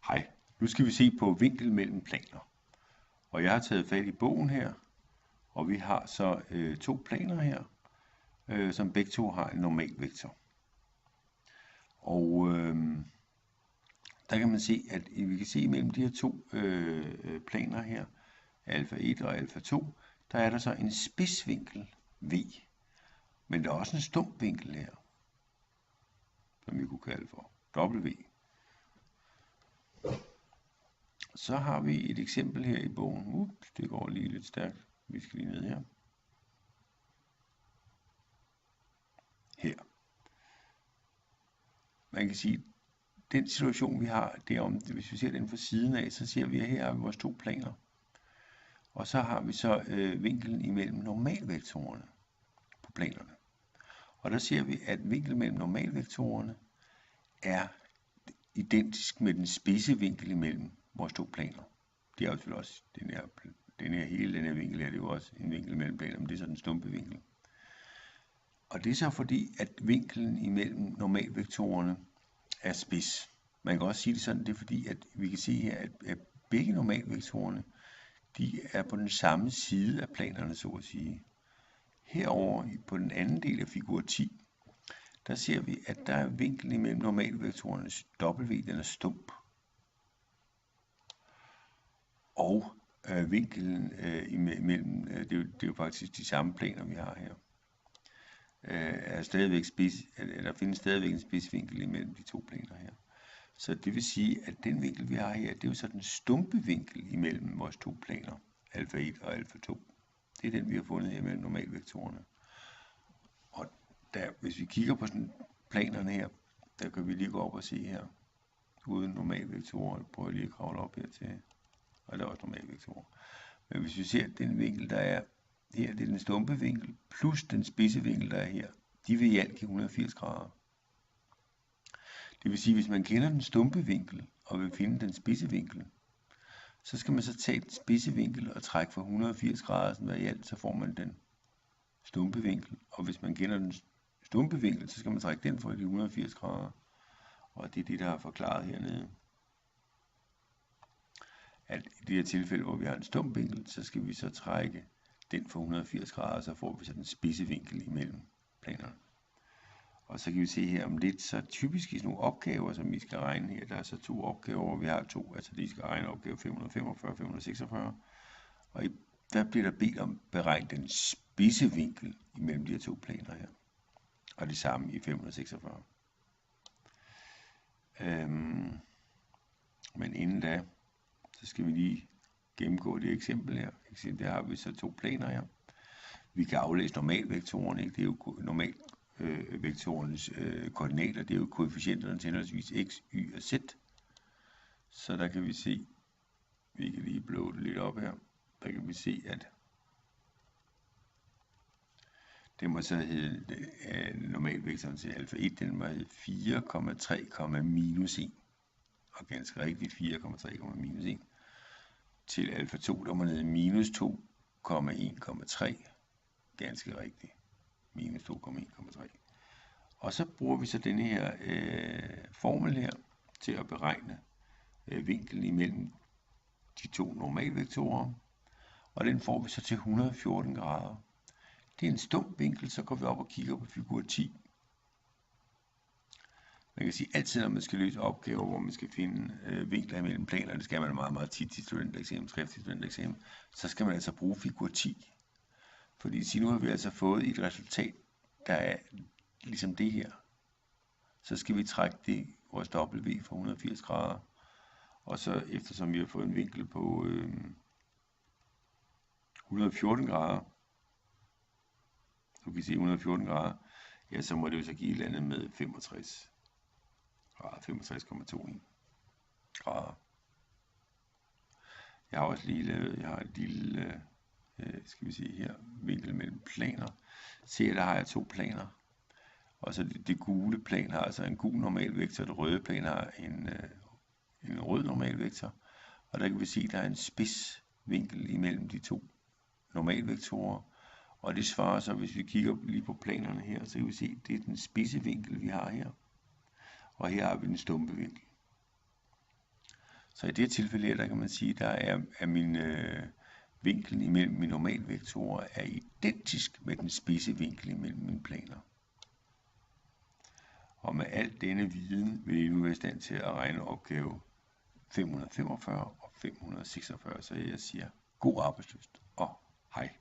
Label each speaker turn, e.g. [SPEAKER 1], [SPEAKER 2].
[SPEAKER 1] Hej, nu skal vi se på vinkel mellem planer. Og jeg har taget fat i bogen her, og vi har så to planer her, som begge to har en normal vektor. Og der kan man se, at vi kan se mellem de her to planer her, alfa 1 og alfa 2, der er der så en spidsvinkel v. Men der er også en stump vinkel her, som vi kunne kalde for w. Så har vi et eksempel her i bogen. Det går lige lidt stærkt. Vi skal lige ned her. Her. Man kan sige, den situation vi har derom, hvis vi ser den fra siden af, så ser vi, at her har vi vores to planer. Og så har vi så vinklen imellem normalvektorerne på planerne. Og der ser vi, at vinklen mellem normalvektorerne er identisk med den spidse vinkel imellem vores to planer. Det er jo selvfølgelig også den her vinkel her, det er jo også en vinkel mellem planer, men det er så den stumpe vinkel. Og det er så fordi, at vinklen imellem normalvektorerne er spids. Man kan også sige det sådan, det er fordi, at vi kan se her, at begge normalvektorerne, de er på den samme side af planerne, så at sige. Herover på den anden del af figur 10, der ser vi, at der er vinklen imellem normalvektorernes w, den er stump. Og vinklen imellem, det er jo faktisk de samme planer, vi har her, er stadigvæk spids, der findes stadigvæk en spidsvinkel imellem de to planer her. Så det vil sige, at den vinkel, vi har her, det er jo så den stumpe vinkel imellem vores to planer, alfa 1 og alfa 2. Det er den, vi har fundet her mellem normalvektorerne. Og der, hvis vi kigger på sådan planerne her, der kan vi lige gå op og se her, uden normalvektorer, prøver lige at kravle op her til, og der er også normalvektorer. Men hvis vi ser den vinkel, der er her, det er den stumpe vinkel, plus den spidse vinkel, der er her, de vil i alt give 180 grader. Det vil sige, hvis man kender den stumpe vinkel, og vil finde den spidse vinkel, så skal man så tage den spidse vinkel og trække for 180 grader, sådan i alt, så får man den stumpe vinkel. Og hvis man kender den stumpe vinkel, så skal man trække den for de 180 grader. Og det er det, der er forklaret hernede. At i det her tilfælde, hvor vi har en stump vinkel, så skal vi så trække den for 180 grader, så får vi så den spidse vinkel imellem planerne. Og så kan vi se her om lidt, så typisk i sådan nogle opgaver, som vi skal regne her, der er så to opgaver, hvor vi har to, altså de skal regne opgave 545 og 546, og der bliver der bedt om at beregne den spidse vinkel imellem de her to planer her, og det samme i 546. Men inden da, så skal vi lige gennemgå det eksempel her. Der har vi så to planer her. Vi kan aflæse normalvektorerne, ikke? Det er jo normalt vektorernes koordinater, det er jo koefficienterne til henholdsvis x, y og z. Så der kan vi se, vi kan lige blå det lidt op her, der kan vi se, at det må så hedde normalvektoren til alfa 1, den må hedde 4,3, minus 1. Og ganske rigtigt 4,3, minus 1. Til alfa 2, der må hedde minus 2,1,3. Ganske rigtigt. Minus 2,1,3. Og så bruger vi så denne her formel her til at beregne vinklen imellem de to normalvektorer. Og den får vi så til 114 grader. Det er en stump vinkel, så går vi op og kigger på figur 10. Man kan sige, altid når man skal løse opgaver, hvor man skal finde vinkler imellem planer, det skal man meget, meget tit til studentereksamen, skriftlig studentereksamen, så skal man altså bruge figur 10. Fordi nu har vi altså fået et resultat, der er ligesom det her. Så skal vi trække det, vores W for 180 grader. Og så eftersom vi har fået en vinkel på 114 grader, så kan vi se 114 grader, ja, så må det jo så give et eller andet med 65 grader, 65,21 grader. Jeg har også lige lavet, jeg har et lille, skal vi se her, vinkel mellem planer. Se, der har jeg to planer. Og så det gule plan har altså en gul normalvektor, det røde plan har en rød normalvektor. Og der kan vi se, at der er en spids vinkel imellem de to normalvektorer. Og det svarer så, hvis vi kigger lige på planerne her, så kan vi se, at det er den spidse vinkel, vi har her. Og her har vi den stumpe vinkel. Så i det tilfælde her, der kan man sige, der er min vinklen imellem mine normalvektorer er identisk med den spidse vinkel imellem mine planer. Og med al denne viden vil I nu være i stand til at regne opgave 545 og 546, så jeg siger god arbejdslyst og hej.